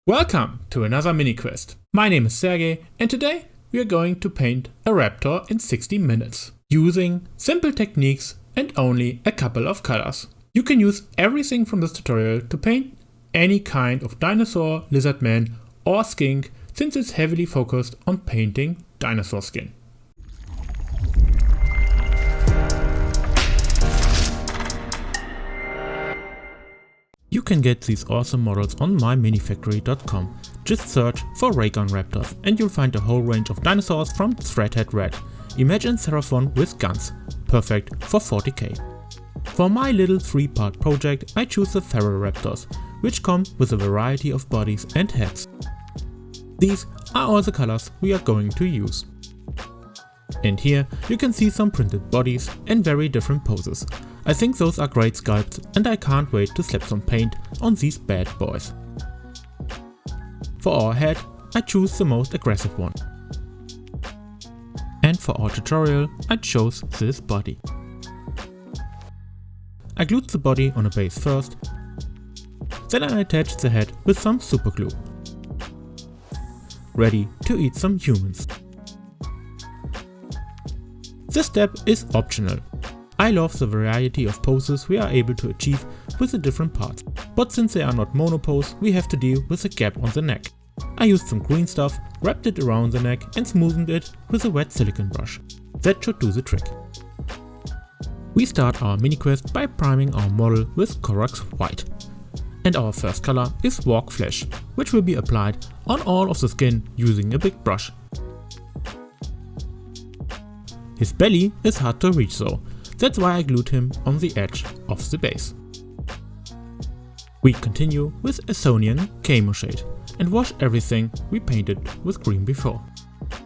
Welcome to another mini quest. My name is Sergey and today we are going to paint a raptor in 60 minutes using simple techniques and only a couple of colors. You can use everything from this tutorial to paint any kind of dinosaur, lizard man or skink since it's heavily focused on painting dinosaur skin. You can get these awesome models on myminifactory.com. Just search for Raygun Raptors and you'll find a whole range of dinosaurs from Threadhead Red. Imagine Seraphon with guns, perfect for 40k. For my little 3-part project I choose the Ferroraptors, which come with a variety of bodies and heads. These are all the colors we are going to use. And here you can see some printed bodies and very different poses. I think those are great sculpts and I can't wait to slap some paint on these bad boys. For our head I choose the most aggressive one. And for our tutorial I chose this body. I glued the body on a base first, then I attached the head with some super glue. Ready to eat some humans. This step is optional. I love the variety of poses we are able to achieve with the different parts, but since they are not monopose, we have to deal with a gap on the neck. I used some green stuff, wrapped it around the neck and smoothened it with a wet silicone brush. That should do the trick. We start our mini quest by priming our model with Corax White. And our first color is Walk Flesh, which will be applied on all of the skin using a big brush. His belly is hard to reach though. That's why I glued him on the edge of the base. We continue with Athonian Camo Shade and wash everything we painted with green before.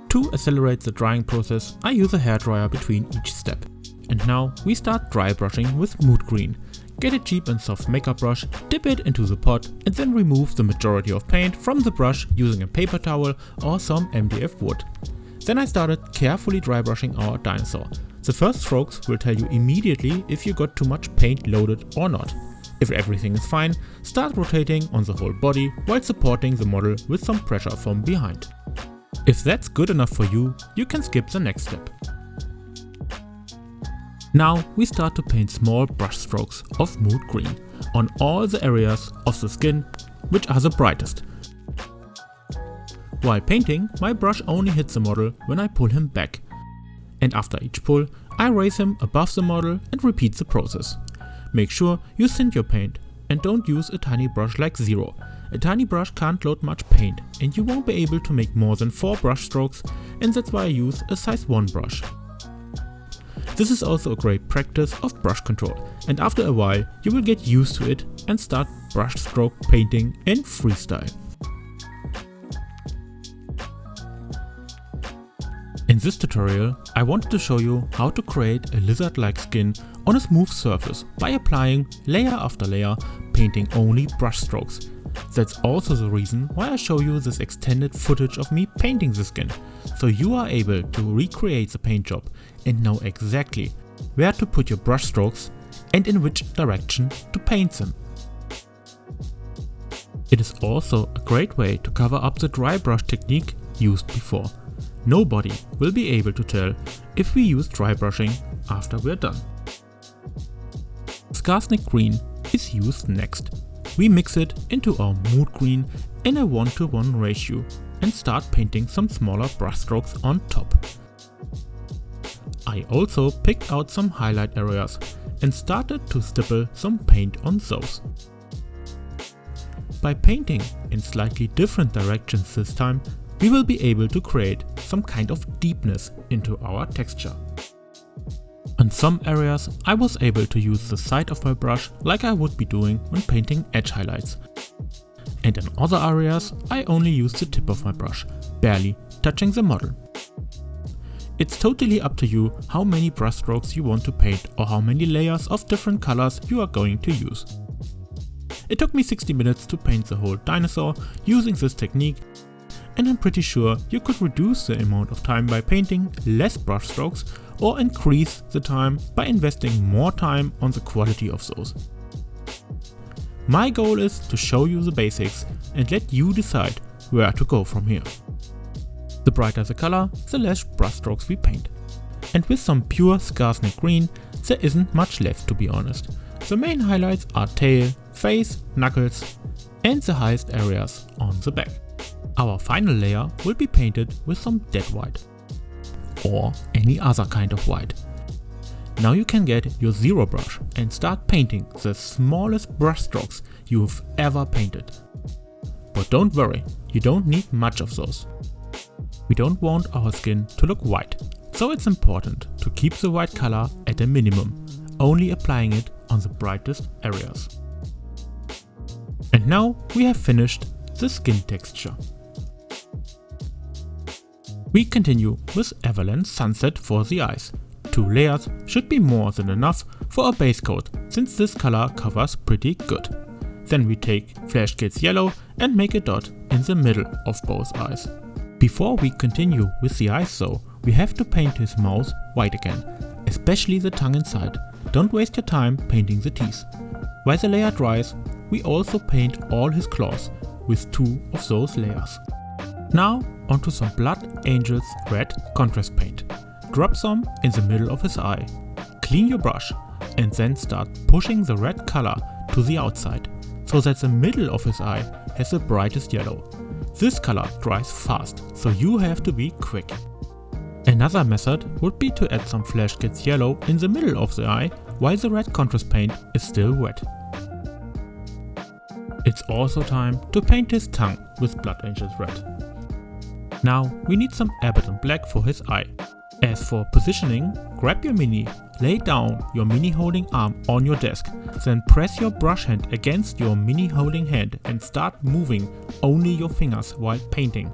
To accelerate the drying process, I use a hairdryer between each step. And now we start dry brushing with Mood Green. Get a cheap and soft makeup brush, dip it into the pot and then remove the majority of paint from the brush using a paper towel or some MDF wood. Then I started carefully dry brushing our dinosaur. The first strokes will tell you immediately if you got too much paint loaded or not. If everything is fine, start rotating on the whole body while supporting the model with some pressure from behind. If that's good enough for you, you can skip the next step. Now we start to paint small brush strokes of Mood Green on all the areas of the skin which are the brightest. While painting, my brush only hits the model when I pull him back. And after each pull, I raise him above the model and repeat the process. Make sure you thin your paint and don't use a tiny brush like Zero. A tiny brush can't load much paint and you won't be able to make more than 4 brush strokes, and that's why I use a size 1 brush. This is also a great practice of brush control, and after a while you will get used to it and start brush stroke painting in freestyle. In this tutorial, I wanted to show you how to create a lizard-like skin on a smooth surface by applying layer after layer, painting only brush strokes. That's also the reason why I show you this extended footage of me painting the skin, so you are able to recreate the paint job and know exactly where to put your brush strokes and in which direction to paint them. It is also a great way to cover up the dry brush technique used before. Nobody will be able to tell if we use dry brushing after we're done. Skarsnik Green is used next. We mix it into our Mood Green in a 1:1 ratio and start painting some smaller brush strokes on top. I also picked out some highlight areas and started to stipple some paint on those. By painting in slightly different directions this time, we will be able to create some kind of deepness into our texture. On some areas I was able to use the side of my brush like I would be doing when painting edge highlights. And in other areas I only used the tip of my brush, barely touching the model. It's totally up to you how many brush strokes you want to paint or how many layers of different colors you are going to use. It took me 60 minutes to paint the whole dinosaur using this technique, and I'm pretty sure you could reduce the amount of time by painting less brush strokes or increase the time by investing more time on the quality of those. My goal is to show you the basics and let you decide where to go from here. The brighter the color, the less brushstrokes we paint. And with some pure Skarsnik green, there isn't much left, to be honest. The main highlights are tail, face, knuckles and the highest areas on the back. Our final layer will be painted with some dead white or any other kind of white. Now you can get your zero brush and start painting the smallest brushstrokes you've ever painted. But don't worry, you don't need much of those. We don't want our skin to look white, so it's important to keep the white color at a minimum, only applying it on the brightest areas. And now we have finished the skin texture. We continue with Everland Sunset for the eyes. 2 layers should be more than enough for a base coat, since this color covers pretty good. Then we take Flash Kids Yellow and make a dot in the middle of both eyes. Before we continue with the eyes though, we have to paint his mouth white again, especially the tongue inside. Don't waste your time painting the teeth. While the layer dries, we also paint all his claws with 2 of those layers. Now onto some Blood Angels red contrast paint. Drop some in the middle of his eye. Clean your brush and then start pushing the red color to the outside, so that the middle of his eye has the brightest yellow. This color dries fast, so you have to be quick. Another method would be to add some Flash Kids Yellow in the middle of the eye while the red contrast paint is still wet. It's also time to paint his tongue with Blood Angels red. Now we need some Abaddon black for his eye. As for positioning, grab your mini, lay down your mini holding arm on your desk, then press your brush hand against your mini holding hand and start moving only your fingers while painting.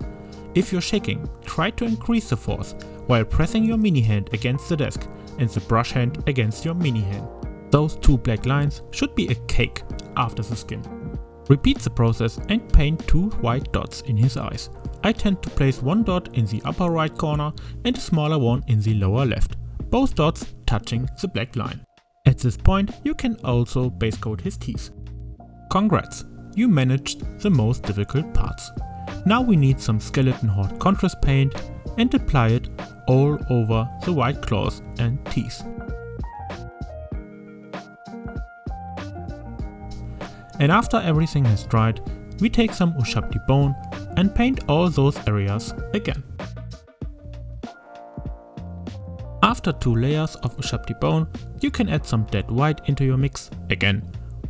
If you're shaking, try to increase the force while pressing your mini hand against the desk and the brush hand against your mini hand. Those 2 black lines should be a cake after the skin. Repeat the process and paint 2 white dots in his eyes. I tend to place 1 dot in the upper right corner and a smaller one in the lower left, both dots touching the black line. At this point you can also base coat his teeth. Congrats, you managed the most difficult parts. Now we need some Skeleton Horde contrast paint and apply it all over the white claws and teeth. And after everything has dried, we take some Ushabti bone and paint all those areas again. After 2 layers of Ushabti bone, you can add some dead white into your mix again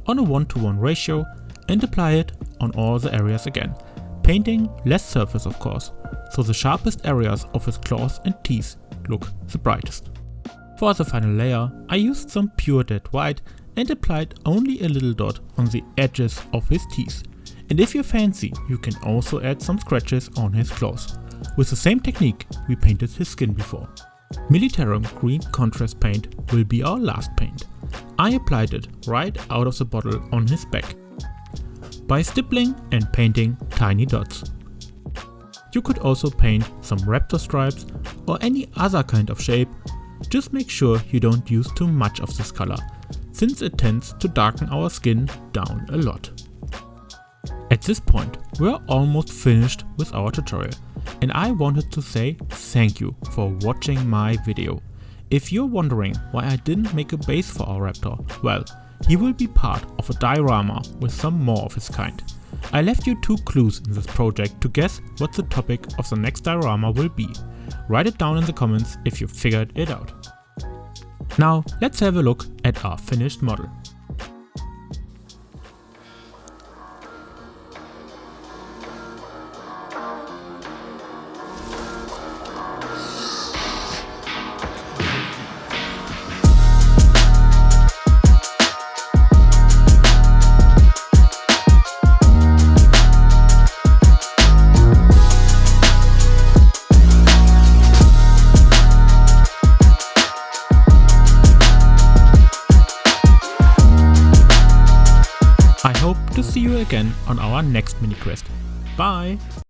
on a 1:1 ratio and apply it on all the areas again, painting less surface of course, so the sharpest areas of his claws and teeth look the brightest. For the final layer, I used some pure dead white and applied only a little dot on the edges of his teeth. And if you fancy, you can also add some scratches on his claws. With the same technique we painted his skin before. Militarum green contrast paint will be our last paint. I applied it right out of the bottle on his back by stippling and painting tiny dots. You could also paint some raptor stripes or any other kind of shape. Just make sure you don't use too much of this color, since it tends to darken our skin down a lot. At this point, we're almost finished with our tutorial, and I wanted to say thank you for watching my video. If you're wondering why I didn't make a base for our raptor, well, he will be part of a diorama with some more of his kind. I left you 2 clues in this project to guess what the topic of the next diorama will be. Write it down in the comments if you figured it out. Now let's have a look at our finished model. I hope to see you again on our next mini quest. Bye!